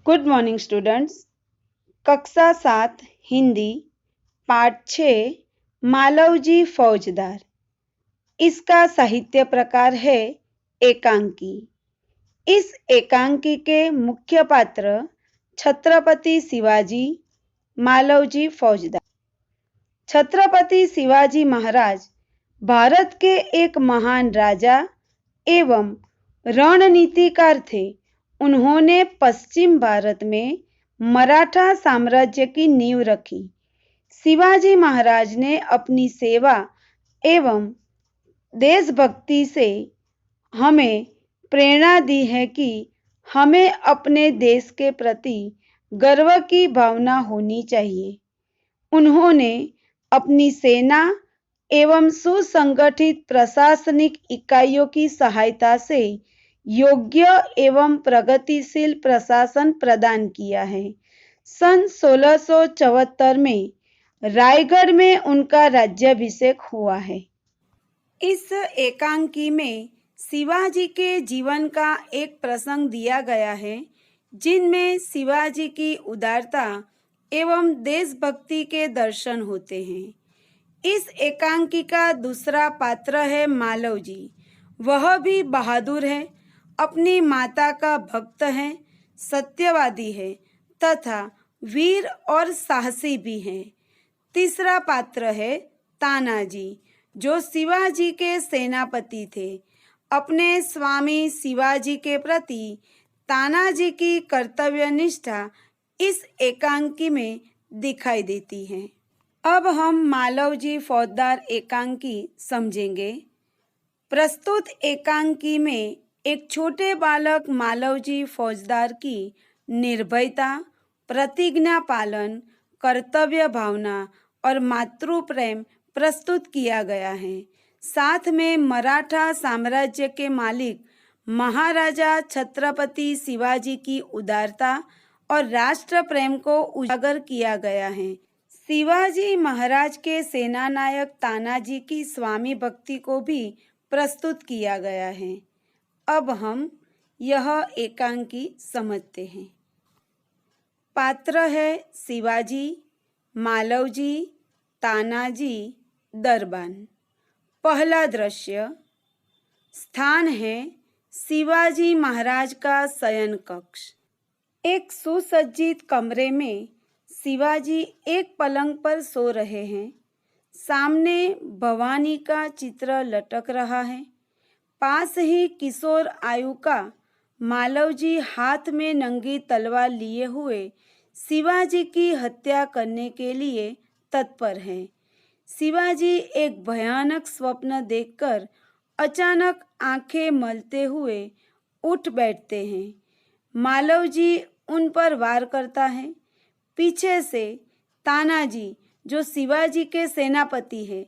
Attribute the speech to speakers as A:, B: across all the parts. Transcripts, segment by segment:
A: Good morning students. कक्षा 7 हिंदी पाठ 6 मालवजी फौजदार। इसका साहित्य प्रकार है एकांकी। इस एकांकी के मुख्य पात्र छत्रपति शिवाजी, मालवजी फौजदार। छत्रपति शिवाजी महाराज भारत के एक महान राजा एवं रणनीतिकार थे। उन्होंने पश्चिम भारत में मराठा साम्राज्य की नींव रखी। शिवाजी महाराज ने अपनी सेवा एवं देशभक्ति से हमें प्रेरणा दी है कि हमें अपने देश के प्रति गर्व की भावना होनी चाहिए। उन्होंने अपनी सेना एवं सुसंगठित प्रशासनिक इकाइयों की सहायता से योग्य एवं प्रगतिशील प्रशासन प्रदान किया है। सन 1674 में रायगढ़ में उनका राज्याभिषेक हुआ है। इस एकांकी में शिवाजी के जीवन का एक प्रसंग दिया गया है, जिनमें शिवाजी की उदारता एवं देशभक्ति के दर्शन होते हैं। इस एकांकी का दूसरा पात्र है मालवजी। वह भी बहादुर है, अपनी माता का भक्त है, सत्यवादी है तथा वीर और साहसी भी है। तीसरा पात्र है तानाजी, जो शिवाजी के सेनापति थे। अपने स्वामी शिवाजी के प्रति तानाजी की कर्तव्यनिष्ठा इस एकांकी में दिखाई देती है। अब हम मालवजी फौजदार एकांकी समझेंगे। प्रस्तुत एकांकी में एक छोटे बालक मालवजी फौजदार की निर्भयता, प्रतिज्ञा पालन, कर्तव्य भावना और मातृ प्रेम प्रस्तुत किया गया है। साथ में मराठा साम्राज्य के मालिक महाराजा छत्रपति शिवाजी की उदारता और राष्ट्र प्रेम को उजागर किया गया है। शिवाजी महाराज के सेनानायक तानाजी की स्वामी भक्ति को भी प्रस्तुत किया गया है। अब हम यह एकांकी समझते हैं। पात्र है शिवाजी, मालवजी, तानाजी, दरबान। पहला दृश्य। स्थान है शिवाजी महाराज का शयन कक्ष। एक सुसज्जित कमरे में शिवाजी एक पलंग पर सो रहे हैं। सामने भवानी का चित्र लटक रहा है। पास ही किशोर आयु का मालवजी हाथ में नंगी तलवार लिए हुए शिवाजी की हत्या करने के लिए तत्पर है। शिवाजी एक भयानक स्वप्न देखकर अचानक आंखें मलते हुए उठ बैठते हैं। मालवजी उन पर वार करता है। पीछे से तानाजी, जो शिवाजी के सेनापति है,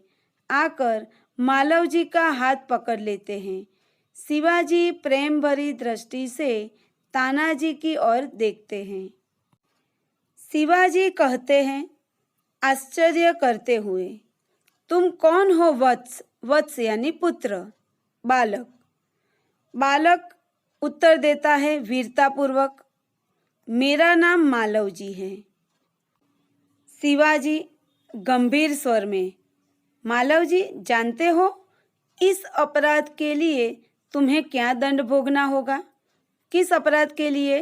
A: आकर मालवजी का हाथ पकड़ लेते हैं। शिवाजी प्रेम भरी दृष्टि से तानाजी की ओर देखते हैं। शिवाजी कहते हैं आश्चर्य करते हुए, तुम कौन हो वत्स? वत्स यानी पुत्र। बालक। बालक उत्तर देता है वीरतापूर्वक, मेरा नाम मालवजी है। शिवाजी गंभीर स्वर में, मालवजी जानते हो इस अपराध के लिए तुम्हें क्या दंड भोगना होगा? किस अपराध के लिए?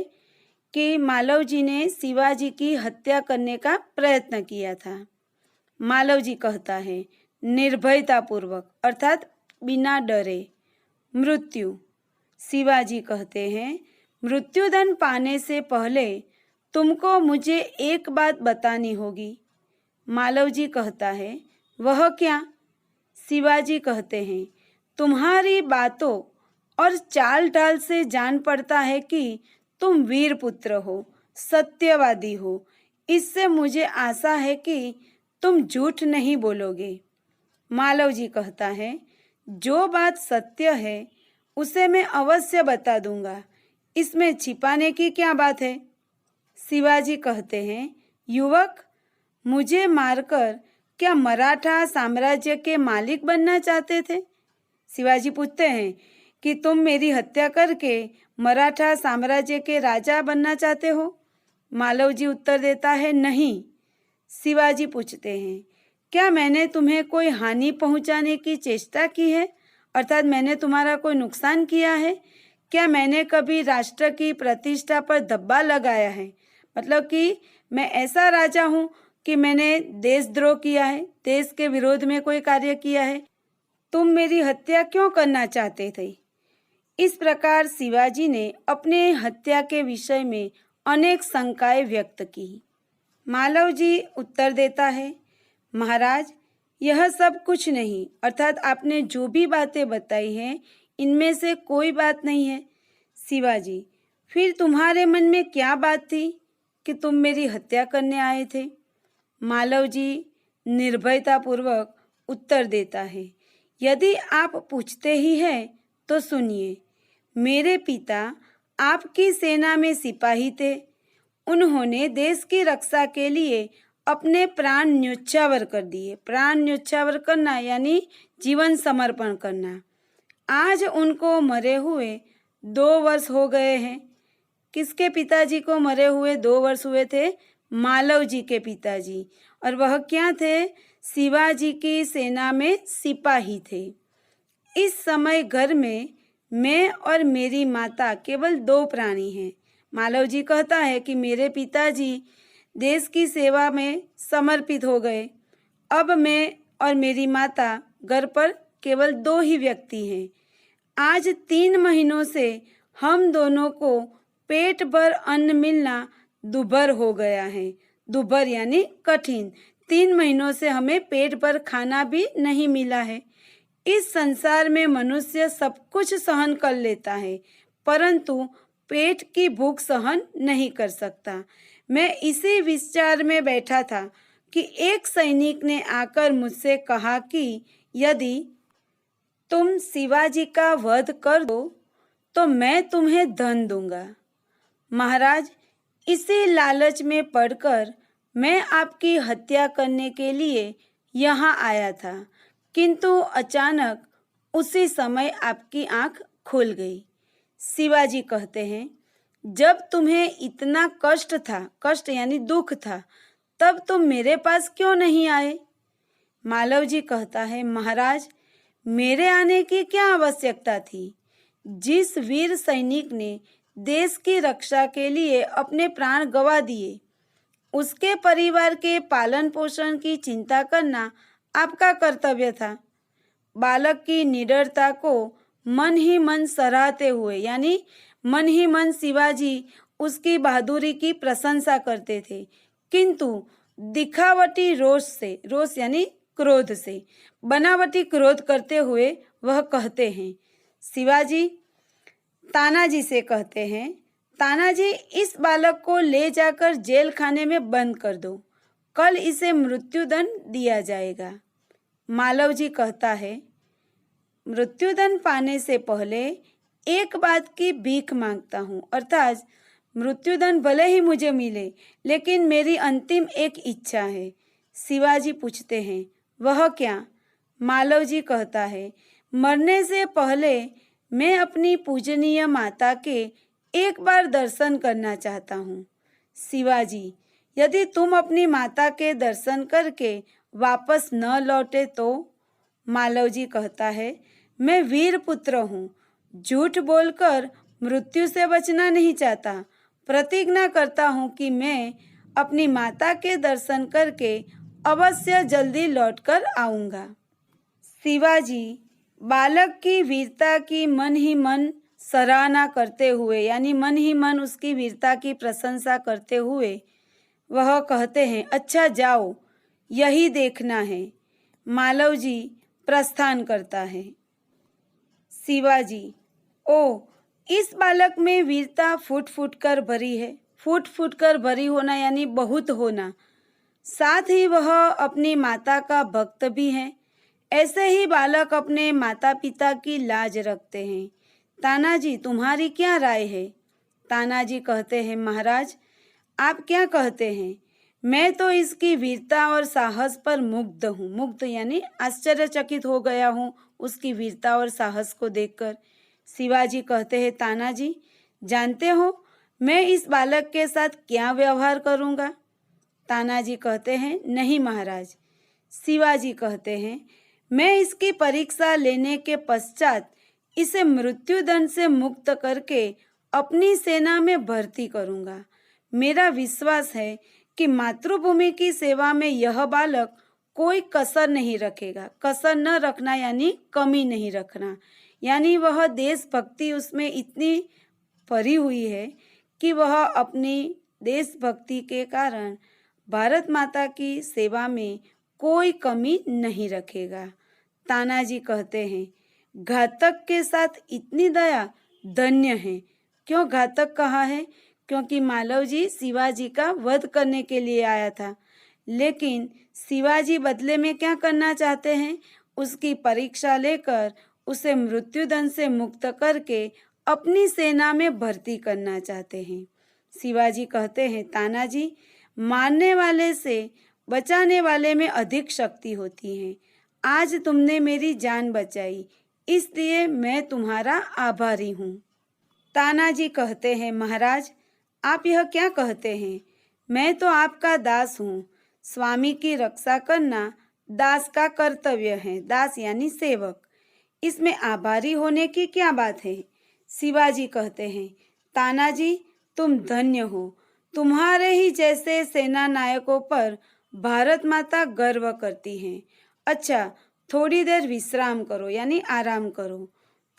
A: कि मालवजी ने शिवाजी की हत्या करने का प्रयत्न किया था। मालवजी कहता है निर्भयतापूर्वक अर्थात बिना डरे। मृत्यु। शिवाजी कहते हैं मृत्युदंड पाने से पहले तुमको मुझे एक बात बतानी होगी। मालवजी कहता है वह क्या? शिवाजी कहते हैं तुम्हारी बातों और चाल ढाल से जान पड़ता है कि तुम वीर पुत्र हो, सत्यवादी हो। इससे मुझे आशा है कि तुम झूठ नहीं बोलोगे। मालवजी कहता है जो बात सत्य है उसे मैं अवश्य बता दूंगा, इसमें छिपाने की क्या बात है? शिवाजी कहते हैं युवक, मुझे मारकर क्या मराठा साम्राज्य के मालिक बनना चाहते थे? शिवाजी पूछते हैं कि तुम मेरी हत्या करके मराठा साम्राज्य के राजा बनना चाहते हो? मालवजी उत्तर देता है, नहीं। शिवाजी पूछते हैं, क्या मैंने तुम्हें कोई हानि पहुंचाने की चेष्टा की है? अर्थात मैंने तुम्हारा कोई नुकसान किया है? क्या मैंने कभी राष्ट्र की प्रतिष्ठा पर धब्बा लगाया है? मतलब कि मैं ऐसा राजा हूँ कि मैंने देशद्रोह किया है, देश के विरोध में कोई कार्य किया है? तुम मेरी हत्या क्यों करना चाहते थे? इस प्रकार शिवाजी ने अपने हत्या के विषय में अनेक शंकाएं व्यक्त की। मालवजी उत्तर देता है, महाराज, यह सब कुछ नहीं, अर्थात आपने जो भी बातें बताई हैं इनमें से कोई बात नहीं है। शिवाजी, फिर तुम्हारे मन में क्या बात थी कि तुम मेरी हत्या करने आए थे? मालवजी निर्भयतापूर्वक उत्तर देता है, यदि आप पूछते ही हैं तो सुनिए। मेरे पिता आपकी सेना में सिपाही थे। उन्होंने देश की रक्षा के लिए अपने प्राण न्योछावर कर दिए। प्राण न्योछावर करना यानी जीवन समर्पण करना। आज उनको मरे हुए 2 वर्ष हो गए हैं। किसके पिताजी को मरे हुए 2 वर्ष हुए थे? मालव जी के पिताजी। और वह क्या थे? शिवाजी की सेना में सिपाही थे। इस समय घर में मैं और मेरी माता केवल 2 प्राणी हैं। मालव जी कहता है कि मेरे पिताजी देश की सेवा में समर्पित हो गए। अब मैं और मेरी माता घर पर केवल 2 ही व्यक्ति हैं। आज 3 महीनों से हम दोनों को पेट भर अन्न मिलना दुभर हो गया है। दुभर यानी कठिन। 3 महीनों से हमें पेट भर खाना भी नहीं मिला है। इस संसार में मनुष्य सब कुछ सहन कर लेता है, परंतु पेट की भूख सहन नहीं कर सकता। मैं इसी विचार में बैठा था कि एक सैनिक ने आकर मुझसे कहा कि यदि तुम शिवाजी का वध कर दो तो मैं तुम्हें धन दूंगा। महाराज, इसी लालच में पड़कर मैं आपकी हत्या करने के लिए यहाँ आया था, किंतु अचानक उसी समय आपकी आंख खुल गई। शिवाजी कहते हैं, जब तुम्हें इतना कष्ट था, कष्ट यानी दुख था, तब तुम मेरे पास क्यों नहीं आए? मालवजी कहता है, महाराज, मेरे आने की क्या आवश्यकता थी? जिस वीर सैनिक ने देश की रक्षा के लिए अपने प्राण गंवा दिए, उसके परिवार के पालन पोषण की चिंता करना आपका कर्तव्य था। बालक की निडरता को मन ही मन सराहते हुए यानी मन ही मन शिवाजी उसकी बहादुरी की प्रशंसा करते थे, किंतु दिखावटी रोष से, रोष यानी क्रोध से, बनावटी क्रोध करते हुए वह कहते हैं, शिवाजी तानाजी से कहते हैं, तानाजी, इस बालक को ले जाकर जेल खाने में बंद कर दो। कल इसे मृत्युदंड दिया जाएगा। मालवजी कहता है, मृत्युदंड पाने से पहले एक बात की भीख मांगता हूँ, अर्थात मृत्युदंड भले ही मुझे मिले, लेकिन मेरी अंतिम एक इच्छा है। शिवाजी पूछते हैं, वह क्या? मालवजी कहता है, मरने से पहले मैं अपनी पूजनीय माता के एक बार दर्शन करना चाहता हूँ। शिवाजी, यदि तुम अपनी माता के दर्शन करके वापस न लौटे तो? मालवजी कहता है, मैं वीर पुत्र हूँ, झूठ बोलकर मृत्यु से बचना नहीं चाहता। प्रतिज्ञा करता हूँ कि मैं अपनी माता के दर्शन करके अवश्य जल्दी लौटकर आऊँगा। शिवाजी बालक की वीरता की मन ही मन सराहना करते हुए यानी मन ही मन उसकी वीरता की प्रशंसा करते हुए वह कहते हैं, अच्छा जाओ, यही देखना है। मालवजी प्रस्थान करता है। शिवाजी, ओ, इस बालक में वीरता फूट फूट कर भरी है। फूट फूट कर भरी होना यानी बहुत होना। साथ ही वह अपनी माता का भक्त भी है। ऐसे ही बालक अपने माता पिता की लाज रखते हैं। तानाजी, तुम्हारी क्या राय है? तानाजी कहते हैं, महाराज, आप क्या कहते हैं? मैं तो इसकी वीरता और साहस पर मुग्ध हूँ। मुग्ध यानी आश्चर्यचकित हो गया हूँ उसकी वीरता और साहस को देखकर। शिवाजी कहते हैं, तानाजी, जानते हो, मैं इस बालक के साथ क्या व्यवहार करूँगा? तानाजी कहते हैं, नहीं महाराज। शिवाजी कहते हैं, मैं इसकी परीक्षा लेने के पश्चात इसे मृत्युदंड से मुक्त करके अपनी सेना में भर्ती करूँगा। मेरा विश्वास है कि मातृभूमि की सेवा में यह बालक कोई कसर नहीं रखेगा। कसर न रखना यानी कमी नहीं रखना, यानी वह देशभक्ति उसमें इतनी भरी हुई है कि वह अपनी देशभक्ति के कारण भारत माता की सेवा में कोई कमी नहीं रखेगा। तानाजी कहते हैं, घातक के साथ इतनी दया धन्य है। क्यों घातक कहा है? क्योंकि मालवजी शिवाजी का वध करने के लिए आया था, लेकिन शिवाजी बदले में क्या करना चाहते हैं? उसकी परीक्षा लेकर उसे मृत्युदंड से मुक्त करके अपनी सेना में भर्ती करना चाहते हैं। शिवाजी कहते हैं, तानाजी, मारने वाले से बचाने वाले में अधिक शक्ति होती है। आज तुमने मेरी जान बचाई, इसलिए मैं तुम्हारा आभारी हूँ। तानाजी कहते हैं, महाराज, आप यह क्या कहते हैं? मैं तो आपका दास हूँ। स्वामी की रक्षा करना दास का कर्तव्य है। दास यानी सेवक। इसमें आभारी होने की क्या बात है? शिवाजी कहते हैं, तानाजी, तुम धन्य हो। तुम्हारे ही जैसे सेना नायकों पर भारत माता गर्व करती है। अच्छा, थोड़ी देर विश्राम करो यानी आराम करो।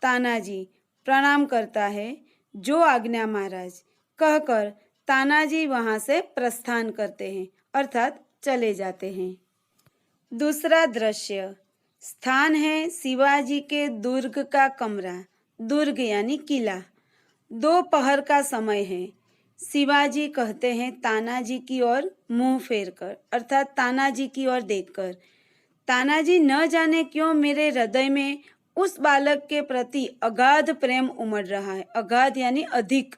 A: तानाजी प्रणाम करता है, जो आज्ञा महाराज, कहकर तानाजी वहां से प्रस्थान करते हैं, अर्थात चले जाते हैं। दूसरा दृश्य स्थान है शिवाजी के दुर्ग का कमरा। दुर्ग यानी किला। दोपहर का समय है। शिवाजी कहते हैं तानाजी की ओर मुंह फेरकर, अर्थात तानाजी की ओर देखकर, तानाजी, न जाने क्यों मेरे हृदय में उस बालक के प्रति अगाध प्रेम उमड़ रहा है। अगाध यानी अधिक।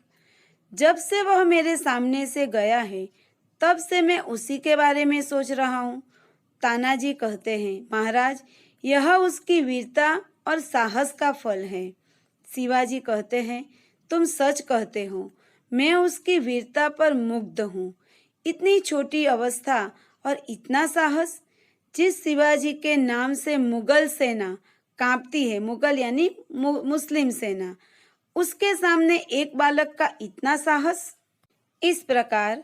A: जब से वह मेरे सामने से गया है, तब से मैं उसी के बारे में सोच रहा हूँ। तानाजी कहते हैं, महाराज, यह उसकी वीरता और साहस का फल है। शिवाजी कहते हैं, तुम सच कहते हो। मैं उसकी वीरता पर मुग्ध हूँ। इतनी छोटी अवस्था और इतना साहस। जिस शिवाजी के नाम से मुगल सेना कांपती है, मुगल यानी मुस्लिम सेना, उसके सामने एक बालक का इतना साहस। इस प्रकार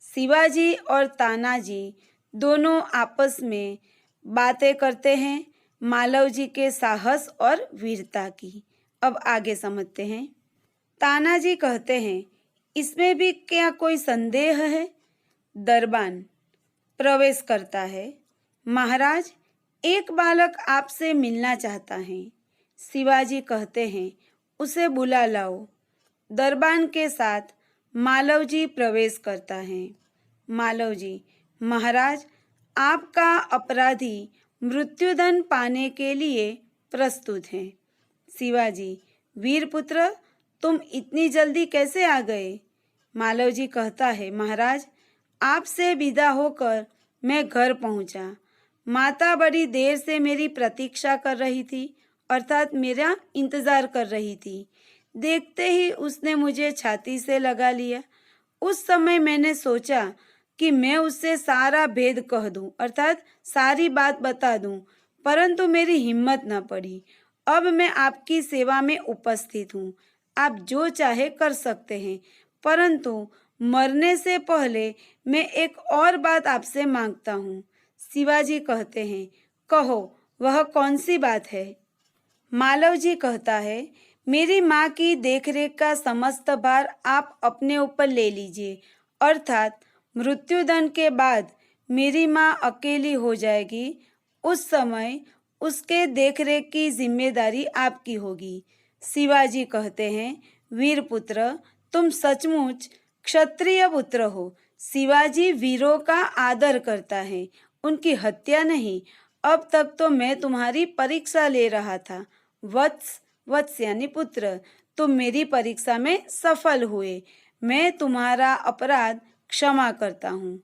A: शिवाजी और तानाजी दोनों आपस में बातें करते हैं मालवजी के साहस और वीरता की। अब आगे समझते हैं। तानाजी कहते हैं, इसमें भी क्या कोई संदेह है? दरबान प्रवेश करता है। महाराज, एक बालक आपसे मिलना चाहता है। शिवाजी कहते हैं, उसे बुला लाओ। दरबान के साथ मालवजी प्रवेश करता है। मालवजी, महाराज, आपका अपराधी मृत्युदंड पाने के लिए प्रस्तुत है। शिवाजी, वीरपुत्र, तुम इतनी जल्दी कैसे आ गए? मालवजी कहता है, महाराज, आपसे विदा होकर मैं घर पहुंचा। माता बड़ी देर से मेरी प्रतीक्षा कर रही थी, अर्थात मेरा इंतजार कर रही थी। देखते ही उसने मुझे छाती से लगा लिया। उस समय मैंने सोचा कि मैं उससे सारा भेद कह दूं, अर्थात सारी बात बता दूं, परंतु मेरी हिम्मत न पड़ी। अब मैं आपकी सेवा में उपस्थित हूँ। आप जो चाहे कर सकते हैं, परंतु मरने से पहले मैं एक और बात आपसे मांगता हूँ। शिवाजी कहते हैं, कहो, वह कौन सी बात है? मालवजी कहता है, मेरी माँ की देखरेख का समस्त भार आप अपने ऊपर ले लीजिए, अर्थात मृत्युदंड के बाद मेरी माँ अकेली हो जाएगी। उस समय उसके देखरेख की जिम्मेदारी आपकी होगी। शिवाजी कहते हैं, वीरपुत्र, तुम सचमुच क्षत्रिय पुत्र हो। शिवाजी वीरों का आदर करता है, उनकी हत्या नहीं। अब तक तो मैं तुम्हारी परीक्षा ले रहा था। वत्स, वत्स यानी पुत्र, तुम मेरी परीक्षा में सफल हुए। मैं तुम्हारा अपराध क्षमा करता हूँ।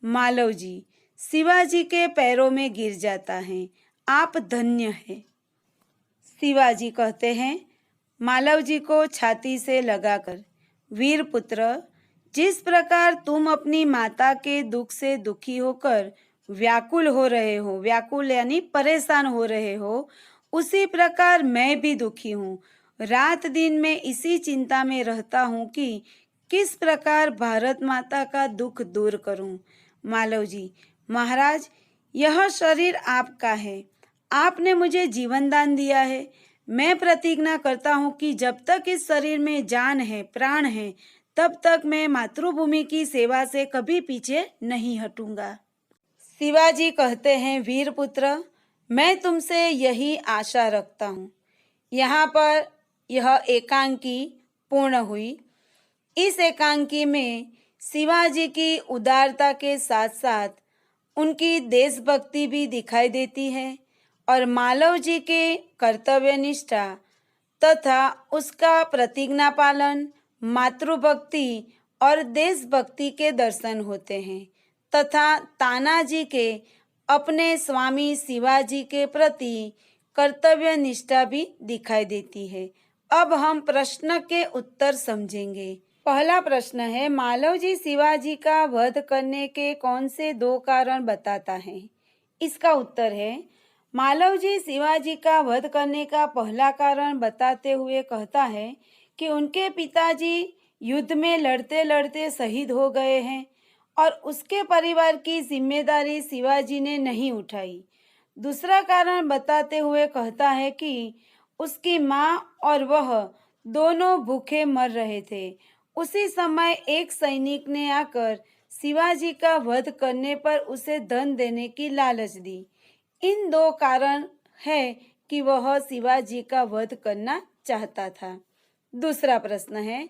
A: मालवजी शिवाजी के पैरों में गिर जाता है, आप धन्य हैं। शिवाजी कहते हैं मालवजी को छाती से लगाकर, वीरपुत्र, जिस प्रकार तुम अपनी माता के दुख से दुखी होकर व्याकुल हो रहे हो, व्याकुल यानी परेशान हो रहे हो, उसी प्रकार मैं भी दुखी हूँ। रात दिन मैं इसी चिंता में रहता हूँ कि किस प्रकार भारत माता का दुख दूर करूँ। मालव जी, महाराज, यह शरीर आपका है, आपने मुझे जीवन दान दिया है। मैं प्रतिज्ञा करता हूँ कि जब तक इस शरीर में जान है, प्राण है, तब तक मैं मातृभूमि की सेवा से कभी पीछे नहीं हटूंगा। शिवाजी कहते हैं, वीरपुत्र, मैं तुमसे यही आशा रखता हूँ। यहाँ पर यह एकांकी पूर्ण हुई। इस एकांकी में शिवाजी की उदारता के साथ साथ उनकी देशभक्ति भी दिखाई देती है और मालव जी के कर्तव्य निष्ठा तथा उसका प्रतिज्ञा पालन, मातृभक्ति और देशभक्ति के दर्शन होते हैं तथा तानाजी के अपने स्वामी शिवाजी के प्रति कर्तव्य निष्ठा भी दिखाई देती है। अब हम प्रश्न के उत्तर समझेंगे। पहला प्रश्न है, मालव जी शिवाजी का वध करने के कौन से 2 कारण बताता है? इसका उत्तर है, मालव जी शिवाजी का वध करने का पहला कारण बताते हुए कहता है कि उनके पिताजी युद्ध में लड़ते लड़ते शहीद हो गए हैं और उसके परिवार की जिम्मेदारी शिवाजी ने नहीं उठाई। दूसरा कारण बताते हुए कहता है कि उसकी माँ और वह दोनों भूखे मर रहे थे। उसी समय एक सैनिक ने आकर शिवाजी का वध करने पर उसे धन देने की लालच दी। इन 2 कारण है कि वह शिवाजी का वध करना चाहता था। दूसरा प्रश्न है,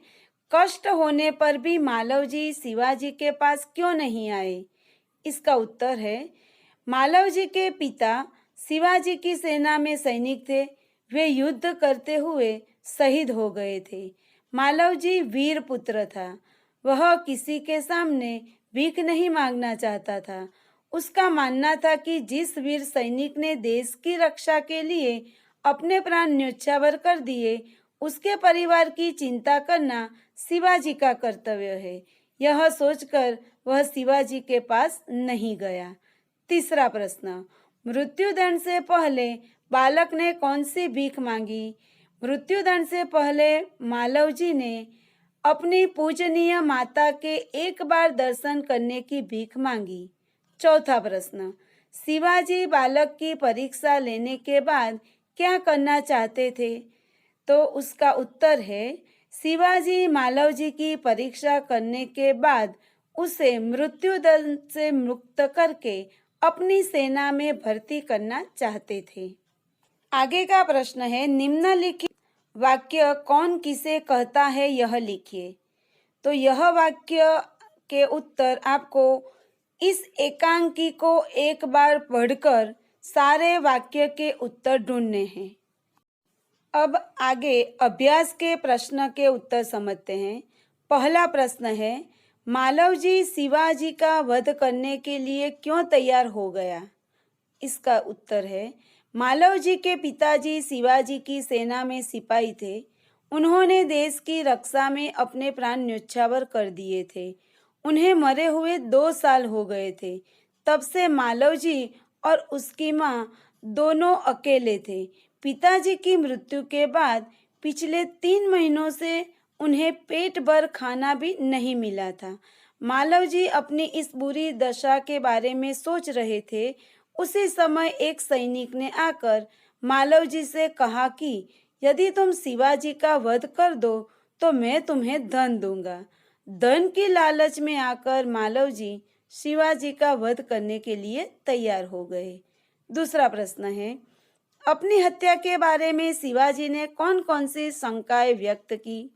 A: कष्ट होने पर भी मालव जी शिवाजी के पास क्यों नहीं आए? इसका उत्तर है, मालव जी के पिता शिवाजी की सेना में सैनिक थे। वे युद्ध करते हुए शहीद हो गए थे। मालव जी वीर पुत्र था। वह किसी के सामने भीख नहीं मांगना चाहता था। उसका मानना था कि जिस वीर सैनिक ने देश की रक्षा के लिए अपने प्राण न्योछावर कर दिए, उसके परिवार की चिंता करना शिवाजी का कर्तव्य है। यह सोचकर वह शिवाजी के पास नहीं गया। तीसरा प्रश्न, मृत्युदंड से पहले बालक ने कौन सी भीख मांगी? मृत्युदंड से पहले मालव जी ने अपनी पूजनीय माता के एक बार दर्शन करने की भीख मांगी। चौथा प्रश्न, शिवाजी बालक की परीक्षा लेने के बाद क्या करना चाहते थे? तो उसका उत्तर है, शिवाजी मालव जी की परीक्षा करने के बाद उसे मृत्युदंड से मुक्त करके अपनी सेना में भर्ती करना चाहते थे। आगे का प्रश्न है, निम्नलिखित वाक्य कौन किसे कहता है यह लिखिए। तो यह वाक्य के उत्तर आपको इस एकांकी को एक बार पढ़कर सारे वाक्य के उत्तर ढूंढने हैं। अब आगे अभ्यास के प्रश्न के उत्तर समझते हैं। पहला प्रश्न है, मालव जी शिवाजी का वध करने के लिए क्यों तैयार हो गया? इसका उत्तर है, मालव जी के पिताजी शिवाजी की सेना में सिपाही थे। उन्होंने देश की रक्षा में अपने प्राण न्योछावर कर दिए थे। उन्हें मरे हुए 2 साल हो गए थे। तब से मालव जी और उसकी माँ दोनों अकेले थे। पिताजी की मृत्यु के बाद पिछले 3 महीनों से उन्हें पेट भर खाना भी नहीं मिला था। मालव जी अपनी इस बुरी दशा के बारे में सोच रहे थे। उसी समय एक सैनिक ने आकर मालव जी से कहा कि यदि तुम शिवाजी का वध कर दो तो मैं तुम्हें धन दूंगा। धन की लालच में आकर मालव जी शिवाजी का वध करने के लिए तैयार हो गए। दूसरा प्रश्न है, अपनी हत्या के बारे में शिवाजी ने कौन कौन सी शंकाएं व्यक्त की?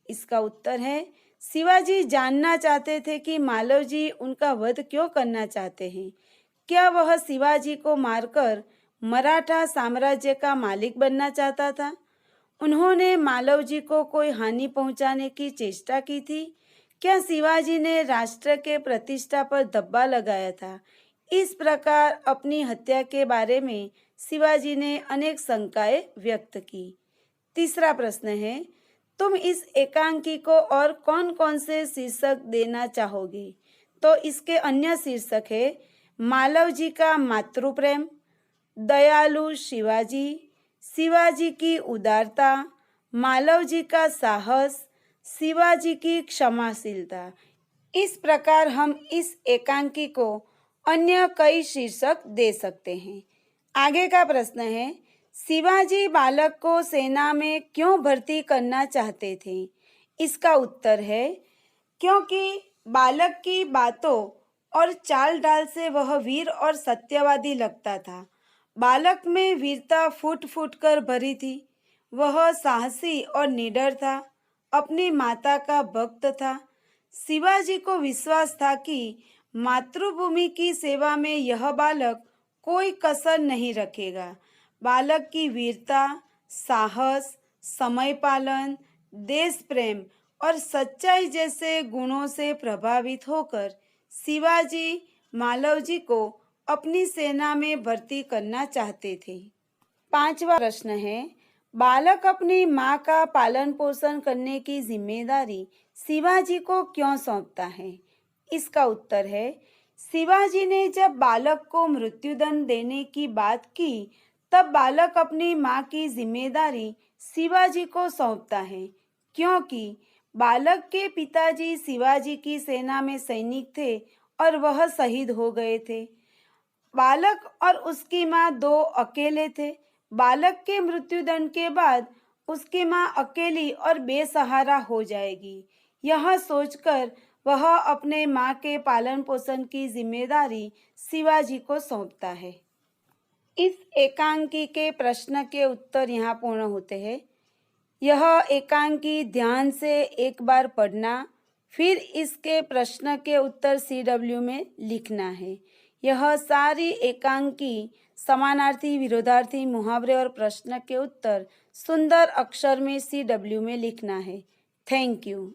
A: इसका उत्तर है, शिवाजी जानना चाहते थे कि मालव जी उनका वध क्यों करना चाहते हैं। क्या वह शिवाजी को मारकर मराठा साम्राज्य का मालिक बनना चाहता था? उन्होंने मालव जी को कोई हानि पहुंचाने की चेष्टा की थी? क्या शिवाजी ने राष्ट्र के प्रतिष्ठा पर धब्बा लगाया था? इस प्रकार अपनी हत्या के बारे में शिवाजी ने अनेक शंकाएं व्यक्त की। तीसरा प्रश्न है, तुम इस एकांकी को और कौन कौन से शीर्षक देना चाहोगे? तो इसके अन्य शीर्षक है मालव जी का मातृप्रेम, दयालु शिवाजी, शिवाजी की उदारता, मालव जी का साहस, शिवाजी की क्षमाशीलता। इस प्रकार हम इस एकांकी को अन्य कई शीर्षक दे सकते हैं। आगे का प्रश्न है, शिवाजी बालक को सेना में क्यों भर्ती करना चाहते थे? इसका उत्तर है क्योंकि बालक की बातों और चाल डाल से वह वीर और सत्यवादी लगता था। बालक में वीरता फूट फूट कर भरी थी। वह साहसी और निडर था, अपनी माता का भक्त था। शिवाजी को विश्वास था कि मातृभूमि की सेवा में यह बालक कोई कसर नहीं रखेगा। बालक की वीरता, साहस, समय पालन, देश प्रेम और सच्चाई जैसे गुणों से प्रभावित होकर शिवाजी मालव जी को अपनी सेना में भर्ती करना चाहते थे। 5वां प्रश्न है, बालक अपनी माँ का पालन पोषण करने की जिम्मेदारी शिवाजी को क्यों सौंपता है? इसका उत्तर है, शिवाजी ने जब बालक को मृत्युदंड देने की बात की, तब बालक अपनी माँ की जिम्मेदारी शिवाजी को सौंपता है, क्योंकि बालक के पिताजी शिवाजी की सेना में सैनिक थे और वह शहीद हो गए थे। बालक और उसकी माँ दो अकेले थे। बालक के मृत्युदंड के बाद उसकी माँ अकेली और बेसहारा हो जाएगी। यह सोचकर वह अपने माँ के पालन पोषण की जिम्मेदारी शिवाजी को सौंपता है। इस एकांकी के प्रश्न के उत्तर यहाँ पूर्ण होते हैं। यह एकांकी ध्यान से एक बार पढ़ना, फिर इसके प्रश्न के उत्तर CW में लिखना है। यह सारी एकांकी समानार्थी, विरोधार्थी, मुहावरे और प्रश्न के उत्तर सुंदर अक्षर में CW में लिखना है। Thank you.